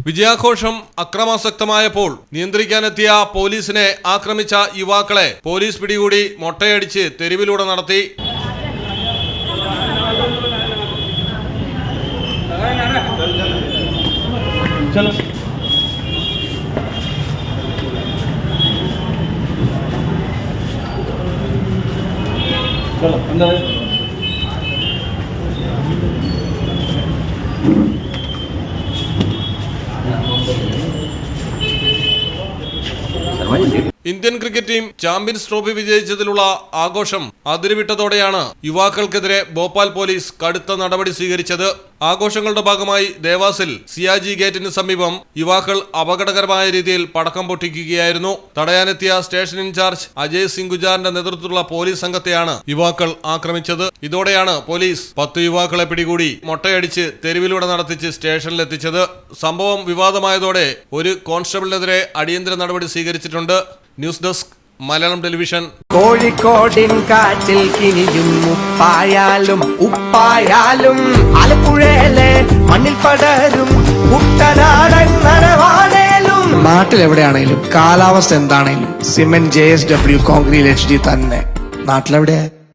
വിജയാഘോഷം അക്രമാസക്തമായപ്പോൾ നിയന്ത്രിക്കാനെത്തിയ പോലീസിനെ ആക്രമിച്ച യുവാക്കളെ പോലീസ് പിടികൂടി മൊട്ടയടിച്ച് തെരുവിലൂടെ നടത്തി. Indian cricket team champions trophy വിജയിച്ചതിലുള്ള ആഘോഷം അതിരുവിട്ടതോടെയാണ് യുവാക്കൾക്കെതിരെ ഭോപ്പാൽ പോലീസ് കടുത്ത നടപടി സ്വീകരിച്ചത്. ആഘോഷങ്ങളുടെ ഭാഗമായി ദേവാസിൽ സിയാജി ഗേറ്റിന് സമീപം യുവാക്കൾ അപകടകരമായ രീതിയിൽ പടക്കം പൊട്ടിക്കുകയായിരുന്നു. തടയാനെത്തിയ സ്റ്റേഷൻ ഇൻചാർജ് അജയ് സിംഗ് ഗുജാറിന്റെ നേതൃത്വത്തിലുള്ള പോലീസ് സംഘത്തെയാണ് യുവാക്കൾ ആക്രമിച്ചത്. ഇതോടെയാണ് പോലീസ് 10 യുവാക്കളെ പിടികൂടി മൊട്ടയടിച്ച് തെരുവിലൂടെ നടത്തിച്ച് സ്റ്റേഷനിലെത്തിച്ചത്. സംഭവം വിവാദമായതോടെ ഒരു കോൺസ്റ്റബിളിനെതിരെ അടിയന്തര നടപടി സ്വീകരിച്ചിട്ടുണ്ട്. News desk Malayalam television. കോഴിക്കോടിൻ കാറ്റിൽ കിനിയും ഉപ്പായാലും ഉപ്പായാലും ആലപ്പുഴയിലെ മണ്ണിൽ പടരും കുട്ടനാടൻ നനവാണേലും നാട്ടിലെവിടെയാണേലും കാലാവസ്ഥ എന്താണേലും സിമെന്റ് JSW കോൺക്രീറ്റ് HD തന്നെ. നാട്ടിലെവിടെ?